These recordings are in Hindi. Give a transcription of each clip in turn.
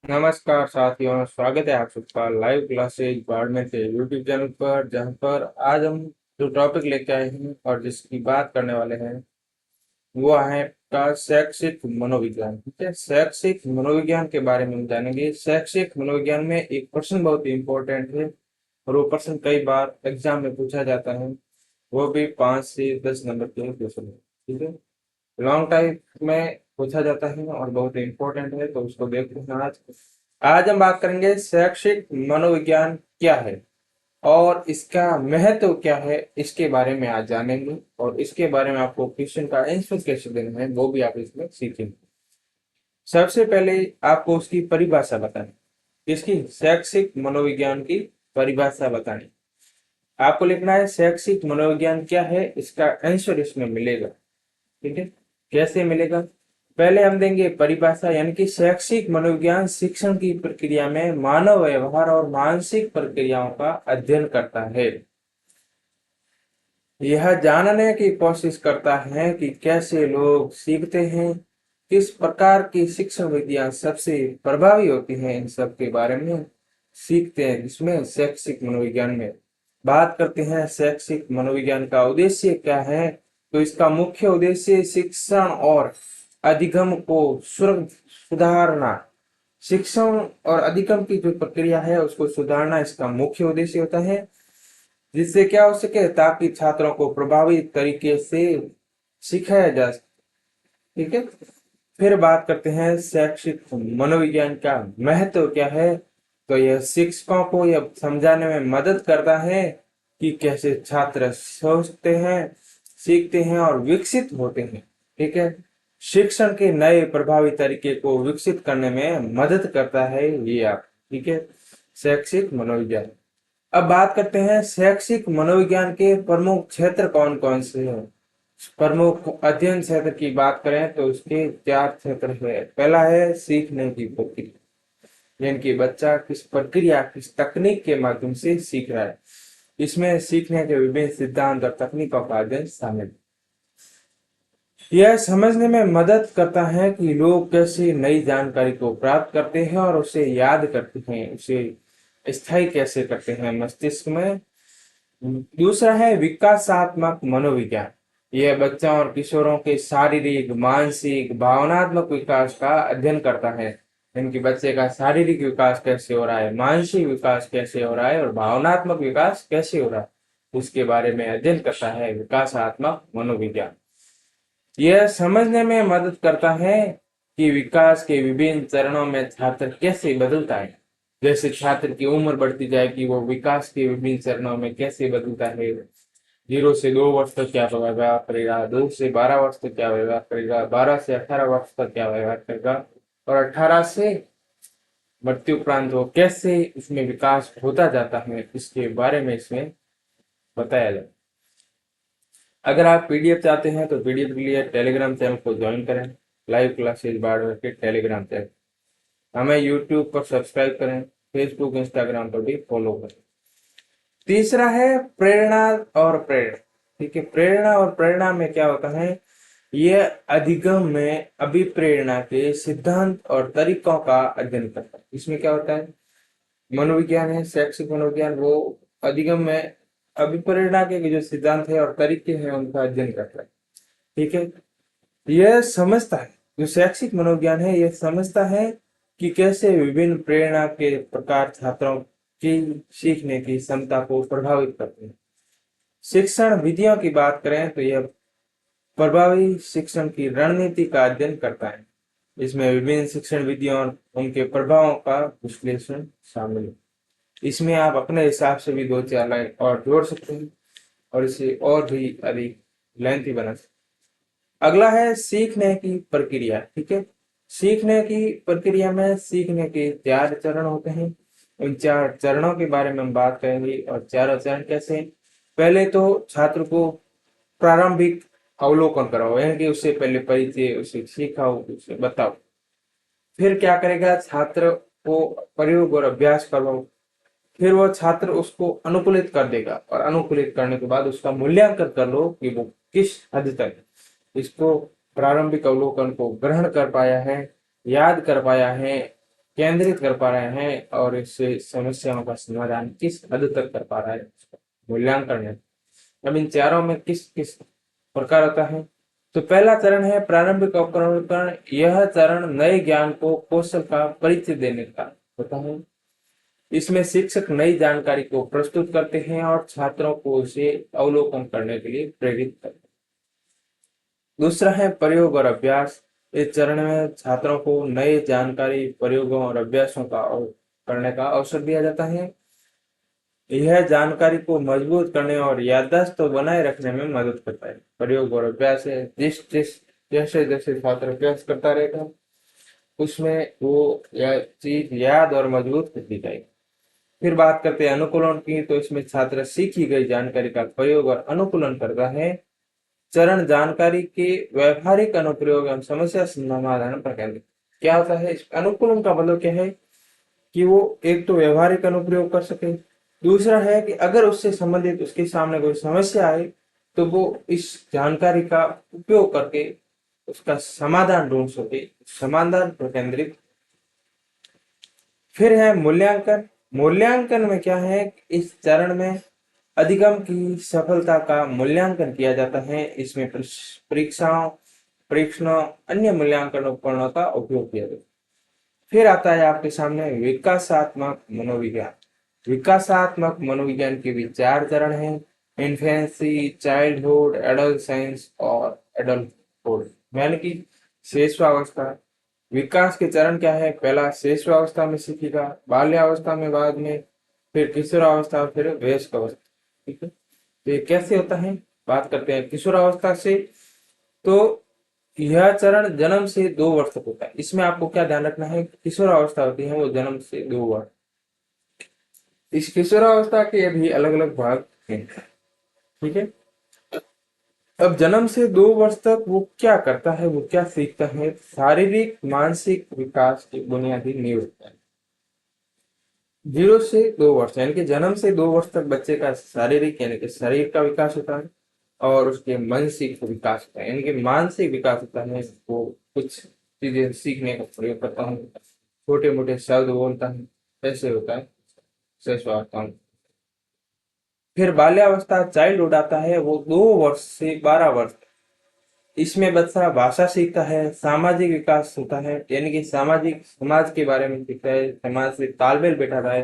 नमस्कार साथियों, स्वागत है आप सबका लाइव क्लासेज बाड़मेर के यूट्यूब चैनल पर, जहां पर आज हम जो टॉपिक लेके आए हैं और जिसकी बात करने वाले हैं वो है का शैक्षिक मनोविज्ञान। ठीक है, शैक्षिक मनोविज्ञान के बारे में हम जानेंगे। शैक्षिक मनोविज्ञान में एक प्रश्न बहुत ही इंपॉर्टेंट है और वो प्रश्न कई बार एग्जाम में पूछा जाता है, वो भी 5 से 10 नंबर के क्वेश्चन है। ठीक है, लॉन्ग टाइप में पूछा जाता है और बहुत इंपॉर्टेंट है, तो उसको देखते हैं। आज आज हम बात करेंगे शैक्षिक मनोविज्ञान क्या है और इसका महत्व क्या है, इसके बारे में आज जानेंगे। और इसके बारे में आपको क्वेश्चन का आंसर कैसे देना है वो भी आप इसमें सीखेंगे। सबसे पहले आपको उसकी परिभाषा बतानी, इसकी शैक्षिक मनोविज्ञान की परिभाषा बतानी। आपको लिखना है शैक्षिक मनोविज्ञान क्या है, इसका आंसर इसमें मिलेगा। ठीक है, कैसे मिलेगा? पहले हम देंगे परिभाषा, यानी कि शैक्षिक मनोविज्ञान शिक्षण की प्रक्रिया में मानव व्यवहार और मानसिक प्रक्रियाओं का अध्ययन करता है। यह जानने की कोशिश करता है कि कैसे लोग सीखते हैं, किस प्रकार की शिक्षण विधियां सबसे प्रभावी होती हैं, इन सब के बारे में सीखते हैं। इसमें शैक्षिक मनोविज्ञान में बात करते हैं। शैक्षिक मनोविज्ञान का उद्देश्य क्या है? तो इसका मुख्य उद्देश्य शिक्षण और अधिगम को सुधारना। शिक्षण और अधिगम की जो प्रक्रिया है उसको सुधारना इसका मुख्य उद्देश्य होता है, जिससे क्या हो सके, ताकि छात्रों को प्रभावी तरीके से सिखाया जा सके। ठीक है, फिर बात करते हैं शैक्षिक मनोविज्ञान का महत्व क्या है। तो यह शिक्षकों को यह समझाने में मदद करता है कि कैसे छात्र सोचते हैं, सीखते हैं और विकसित होते हैं। ठीक है, शिक्षण के नए प्रभावी तरीके को विकसित करने में मदद करता है ये आप। ठीक है, शैक्षिक मनोविज्ञान। अब बात करते हैं शैक्षिक मनोविज्ञान के प्रमुख क्षेत्र कौन कौन से हैं। प्रमुख अध्ययन क्षेत्र की बात करें तो उसके 4 क्षेत्र है। पहला है सीखने की प्रक्रिया, यानी कि बच्चा किस प्रक्रिया, किस तकनीक के माध्यम से सीख रहा है। इसमें सीखने के विभिन्न सिद्धांत और तकनीकों का अध्ययन शामिल है। यह समझने में मदद करता है कि लोग कैसे नई जानकारी को प्राप्त करते हैं और उसे याद करते हैं, उसे स्थायी कैसे करते हैं मस्तिष्क में। दूसरा है विकासात्मक मनोविज्ञान। यह बच्चों और किशोरों के शारीरिक, मानसिक, भावनात्मक विकास का अध्ययन करता है। इनके बच्चे का शारीरिक विकास कैसे हो रहा है, मानसिक विकास कैसे हो रहा है और भावनात्मक विकास कैसे हो रहा है, उसके बारे में अध्ययन करता है विकासात्मक मनोविज्ञान। यह समझने में मदद करता है कि विकास के विभिन्न चरणों में छात्र कैसे बदलता है। जैसे छात्र की उम्र बढ़ती जाएगी, वो विकास के विभिन्न चरणों में कैसे बदलता है। 0 से 2 वर्ष तक क्या व्यवहार करेगा, 2 से 12 वर्ष तक क्या व्यवहार करेगा, 12 से 18 वर्ष तक क्या व्यवहार करेगा, और 18 से मृत्यु उपरांत वो कैसे इसमें विकास होता जाता है, इसके बारे में इसमें बताया जाए। अगर आप पीडीएफ चाहते हैं तो पीडीएफ के लिए टेलीग्राम चैनल को ज्वाइन करें, लाइव क्लासेज बारहवीं के टेलीग्राम चैनल। हमें यूट्यूब पर सब्सक्राइब करें, फेसबुक इंस्टाग्राम पर भी फॉलो करें। तीसरा है प्रेरणा और प्रेरणा। ठीक है, प्रेरणा और प्रेरणा में क्या होता है, यह अधिगम में अभिप्रेरणा के सिद्धांत और तरीकों का अध्ययन करता है। इसमें क्या होता है, मनोविज्ञान है, शैक्षिक मनोविज्ञान, वो अधिगम में अभिप्रेरणा के जो सिद्धांत है और तरीके हैं उनका अध्ययन करता है। ठीक है, यह समझता है, जो शैक्षिक मनोविज्ञान है यह समझता है कि कैसे विभिन्न प्रेरणा के प्रकार छात्रों की सीखने की क्षमता को प्रभावित करते हैं। शिक्षण विधियों की बात करें तो यह प्रभावी शिक्षण की रणनीति का अध्ययन करता है। इसमें विभिन्न शिक्षण विधियों और उनके प्रभावों का विश्लेषण शामिल है। इसमें आप अपने हिसाब से भी 2-4 लाइन और जोड़ सकते हैं और इसे और भी अधिक लेंथी बना सकते हैं। अगला है सीखने की प्रक्रिया। ठीक है, सीखने की प्रक्रिया में सीखने के 4 चरण होते हैं। उन 4 चरणों के बारे में हम बात करेंगे। और 4 चरण कैसे हैं? पहले तो छात्र को प्रारंभिक अवलोकन कराओ, यानी कि उससे पहले परिचय, उसे सिखाओ, उसे बताओ। फिर क्या करेगा, छात्र को प्रयोग और अभ्यास करवाओ। फिर वो छात्र उसको अनुकूलित कर देगा और अनुकूलित करने के बाद उसका मूल्यांकन कर लो कि वो किस हद तक इसको प्रारंभिक अवलोकन को ग्रहण कर पाया है, याद कर पाया है, केंद्रित कर पा रहे हैं और इससे समस्याओं का समाधान किस हद तक कर पा रहा है, उसका मूल्यांकन है। अब इन चारों में किस किस प्रकार होता है? तो पहला चरण है प्रारंभिक अवलोकन। यह चरण नए ज्ञान को कौशल का परिचय देने का होता है। इसमें शिक्षक नई जानकारी को प्रस्तुत करते हैं और छात्रों को उसे अवलोकन करने के लिए प्रेरित करते हैं। दूसरा है प्रयोग और अभ्यास। इस चरण में छात्रों को नई जानकारी, प्रयोगों और अभ्यासों का करने का अवसर दिया जाता है। यह जानकारी को मजबूत करने और याददाश्त तो बनाए रखने में मदद करता है। प्रयोग और अभ्यास है, जिस जिस जैसे जैसे छात्र अभ्यास करता रहेगा उसमें वो यह चीज याद और मजबूत होती जाएगी। फिर बात करते हैं अनुकूलन की। तो इसमें छात्र सीखी गई जानकारी का प्रयोग और अनुकूलन करता है। चरण जानकारी के व्यवहारिक अनुप्रयोग एवं समस्या समाधान पर केंद्रित। क्या होता है इस अनुकूलन का मतलब? क्या है कि वो एक तो व्यवहारिक अनुप्रयोग कर सके, दूसरा है कि अगर उससे संबंधित उसके सामने कोई समस्या आए तो वो इस जानकारी का उपयोग करके उसका समाधान ढूंढ सके, समाधान पर केंद्रित। फिर है मूल्यांकन। मूल्यांकन में क्या है, इस चरण में अधिगम की सफलता का मूल्यांकन किया जाता है। इसमें परीक्षाओं, परीक्षणों, अन्य मूल्यांकन उपकरणों का उपयोग किया जाता है। फिर आता है आपके सामने विकासात्मक मनोविज्ञान। विकासात्मक मनोविज्ञान के भी चार चरण हैं: इन्फेंसी, चाइल्डहुड, एडोलसेंस और एडल्टहुड, यानी कि शेषवावस्था। विकास के चरण क्या है? पहला शेषवावस्था में सीखेगा, बाल्यावस्था में बाद में, फिर किशोरावस्था, फिर वयस्क अवस्था। ठीक है, तो ये कैसे होता है? बात करते हैं किशोरावस्था से। तो यह चरण जन्म से 2 वर्ष तक होता है। इसमें आपको क्या ध्यान रखना है? किशोरावस्था होती है वो जन्म से 2 वर्ष। इस किशोरावस्था के भी अलग अलग भाग हैं। ठीक है, अब जन्म से 2 वर्ष तक वो क्या करता है, वो क्या सीखता है? शारीरिक मानसिक विकास की बुनियादी नींव होता है। 0 से 2 वर्ष यानी कि जन्म से 2 वर्ष तक बच्चे का शारीरिक यानी कि शरीर का विकास होता है और उसके मानसिक विकास होता है यानी कि मानसिक विकास होता है। वो कुछ चीजें सीखने का प्रयोग करता हूँ, छोटे मोटे शब्द बोलता है, ऐसे होता है शैशवावस्था में। फिर बाल्यावस्था, चाइल्डहुड आता है, वो 2 वर्ष से 12 वर्ष। इसमें बच्चा भाषा सीखता है, सामाजिक विकास होता है यानी कि सामाजिक समाज के बारे में सीखता है, समाज से तालमेल बैठाता है।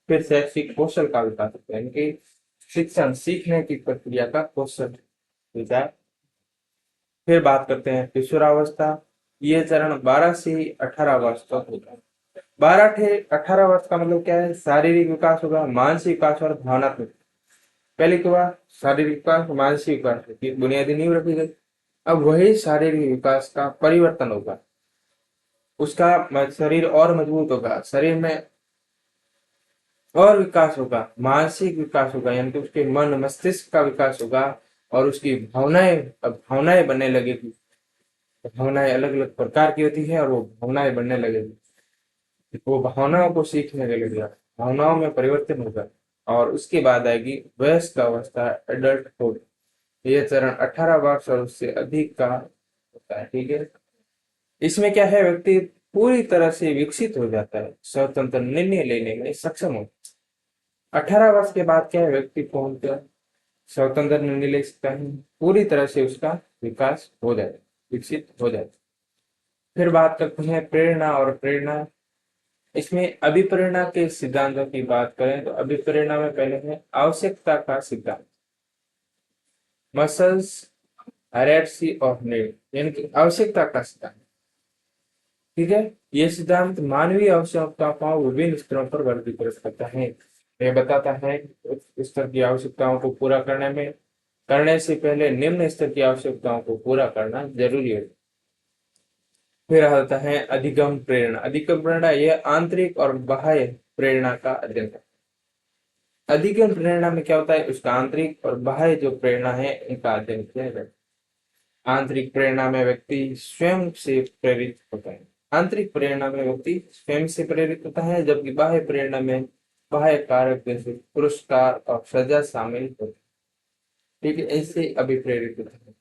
फिर शैक्षिक कौशल का विकास होता है यानी कि शिक्षण सीखने की प्रक्रिया का कौशल होता है। फिर बात करते हैं किशोरावस्था। ये चरण 12 से 18 वर्ष तक होता है। 12 से 18 वर्ष का मतलब क्या है? शारीरिक विकास होगा, मानसिक विकास और भावनात्मक। पहले क्या हुआ? शारीरिक विकास, मानसिक विकास की बुनियादी नींव रखी गई। अब वही शारीरिक विकास का परिवर्तन होगा, उसका शरीर और मजबूत होगा, शरीर में और विकास होगा, मानसिक विकास होगा यानी कि उसके मन मस्तिष्क का विकास होगा और उसकी भावनाएं, अब भावनाएं बनने लगेगी। भावनाएं अलग अलग प्रकार की होती है और वो भावनाएं बनने लगेगी, वो भावनाओं को सीखने लगेगा, भावनाओं में परिवर्तन होगा। और उसके बाद आएगी वयस्क अवस्था, एडल्टहुड। ये चरण 18 वर्ष और उससे अधिक का होता है। ठीक है, इसमें क्या है, व्यक्ति पूरी तरह से विकसित हो जाता है, स्वतंत्र निर्णय लेने में सक्षम होता है। 18 वर्ष के बाद क्या है, व्यक्ति पहुंचकर स्वतंत्र निर्णय ले सकता है, पूरी तरह से उसका विकास हो जाता है, विकसित हो जाता है। फिर बात करते हैं प्रेरणा और प्रेरणा। इसमें अभिप्रेरणा के सिद्धांतों की बात करें तो अभिप्रेरणा में पहले है आवश्यकता का सिद्धांत, मसल्स हायरार्की ऑफ नीड यानी कि आवश्यकता का सिद्धांत। ठीक है, ये सिद्धांत मानवीय आवश्यकताओं को विभिन्न स्तरों पर वर्गीकृत करता है। यह बताता है कि उच्च स्तर की आवश्यकताओं को पूरा करने से पहले निम्न स्तर की आवश्यकताओं को पूरा करना जरूरी है। फिर आता है अधिगम प्रेरणा। अधिगम प्रेरणा यह आंतरिक और बाह्य प्रेरणा का अध्ययन है। अधिगम प्रेरणा में क्या होता है, उसका आंतरिक और बाह्य जो प्रेरणा है इनका अध्ययन किया जाता है। आंतरिक प्रेरणा में व्यक्ति स्वयं से प्रेरित होता है, आंतरिक प्रेरणा में व्यक्ति स्वयं से प्रेरित होता है, जबकि बाह्य प्रेरणा में बाह्य कारक जैसे पुरस्कार और सजा शामिल होते हैं। ठीक है, इससे अभिप्रेरित होता है।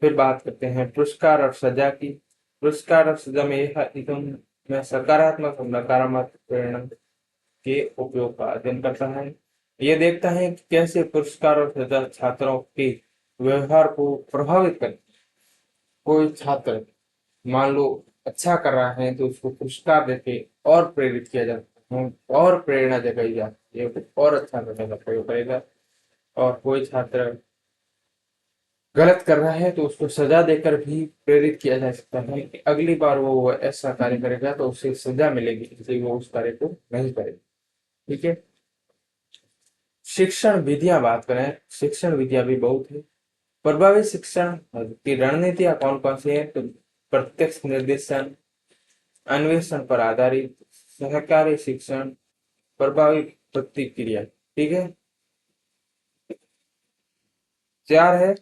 फिर बात करते हैं पुरस्कार और सजा की। पुरस्कार और सजा में यह में सकारात्मक और नकारात्मक प्रेरणा के उपयोग का अध्ययन करता है। ये देखता है कि कैसे पुरस्कार और सजा छात्रों के व्यवहार को प्रभावित करते हैं। कोई छात्र मान लो अच्छा कर रहा है तो उसको पुरस्कार देके और प्रेरित किया जाता है और प्रेरणा जगाई जाती है, और अच्छा करने का प्रयोग करेगा। और कोई छात्र गलत कर रहा है तो उसको सजा देकर भी प्रेरित किया जा सकता है कि अगली बार वो ऐसा कार्य करेगा तो उसे सजा मिलेगी, इसलिए वो उस कार्य को नहीं करेगा। ठीक है। शिक्षण विधियां बात करें, शिक्षण विधियां भी बहुत है। प्रभावी शिक्षण की रणनीतियां कौन कौन सी है? तो प्रत्यक्ष निर्देशन, अन्वेषण पर आधारित, सहकारी शिक्षण, प्रभावी प्रतिक्रिया। ठीक है। 4 है।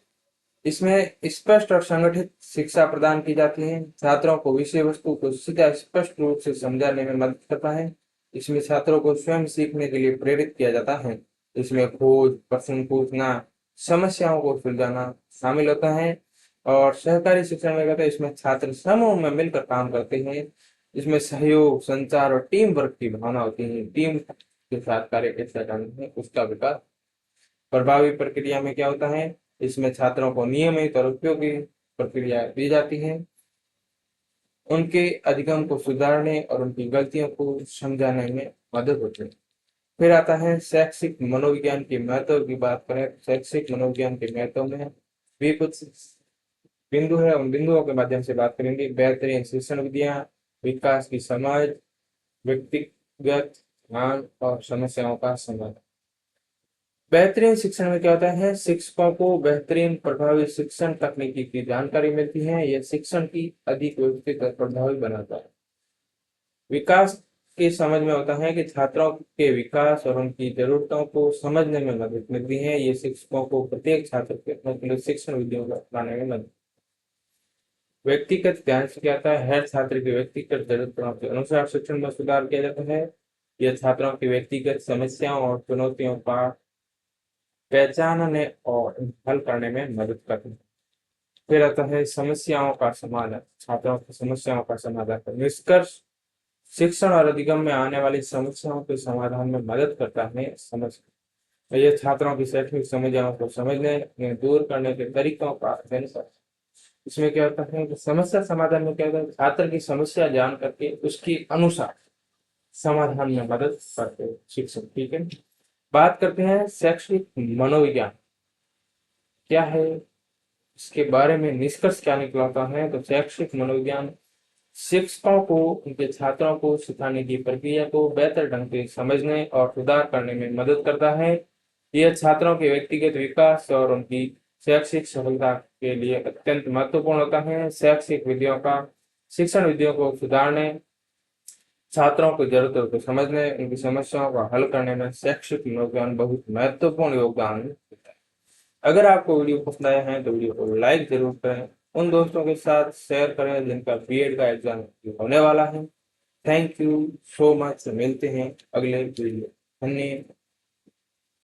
इसमें स्पष्ट और संगठित शिक्षा प्रदान की जाती है। छात्रों को विषय वस्तु को सीधा स्पष्ट रूप से समझाने में मदद करता है। इसमें छात्रों को स्वयं सीखने के लिए प्रेरित किया जाता है। इसमें खोज, प्रश्न पूछना, समस्याओं को सुलझाना शामिल होता है। और सहकारी शिक्षण में कहते हैं इसमें छात्र समूह में मिलकर काम करते हैं। इसमें सहयोग, संचार और टीम वर्क की भावना होती है। टीम के साथ कार्य कैसे करना है उसका विकास। प्रभावी प्रक्रिया में क्या होता है? इसमें छात्रों को नियमित और उपयोगी प्रक्रिया दी जाती है। उनके अधिगम को सुधारने और उनकी गलतियों को समझाने में मदद होती है। फिर आता है शैक्षिक मनोविज्ञान के महत्व की बात करें। शैक्षिक मनोविज्ञान के महत्व में भी कुछ बिंदु है, उन बिंदुओं के माध्यम से बात करेंगे। बेहतरीन शिक्षण विधियां, विकास की समझ, व्यक्तिगत ध्यान और समस्याओं का समाधान। बेहतरीन शिक्षण में क्या होता है? शिक्षकों को बेहतरीन प्रभावी शिक्षण तकनीकी की जानकारी मिलती है। यह शिक्षण की अधिक व्यवस्थित और प्रभावी बनाता है। विकास की समझ में होता है कि छात्रों के विकास और उनकी जरूरतों को समझने में मदद मिलती है। ये शिक्षकों को प्रत्येक छात्र के अपने शिक्षण विधियों को अपनाने में मदद। व्यक्तिगत ध्यान से क्या आता है? हर छात्र की व्यक्तिगत जरूरतों के अनुसार शिक्षण में सुधार किया जाता है। यह छात्रों की व्यक्तिगत समस्याओं और चुनौतियों का पहचानने और हल करने में मदद करते हैं। फिर आता है समस्याओं का समाधान, छात्रों की समस्याओं का समाधान कर निष्कर्ष। शिक्षण और अधिगम में आने वाली समस्याओं के समाधान में मदद करता है। समझ यह छात्रों की शैक्षणिक समस्याओं को समझने, उन्हें दूर करने के तरीकों का अध्ययन करता है। इसमें क्या होता है कि समस्या समाधान में क्या होता है? छात्र की समस्या जान करके उसके अनुसार समाधान में मदद करते हैं शिक्षक। ठीक है। बात करते हैं शैक्षणिक मनोविज्ञान क्या है, इसके बारे में निष्कर्ष क्या निकलता है? तो शैक्षिक मनोविज्ञान शिक्षकों को उनके छात्रों को सिखाने की प्रक्रिया को बेहतर ढंग से समझने और सुधार करने में मदद करता है। यह छात्रों के व्यक्तिगत विकास और उनकी शैक्षिक सफलता के लिए अत्यंत महत्वपूर्ण होता है। शैक्षिक विधियों का शिक्षण विधियों को सुधारने, छात्रों की जरूरतों को समझने, उनकी समस्याओं का हल करने में शैक्षिक मनोविज्ञान बहुत महत्वपूर्ण योगदान देता है। अगर आपको वीडियो पसंद आया है तो वीडियो को लाइक जरूर करें, उन दोस्तों के साथ शेयर करें जिनका बीएड का एग्जाम होने वाला है। Thank you so much. मिलते हैं अगले वीडियो। धन्यवाद।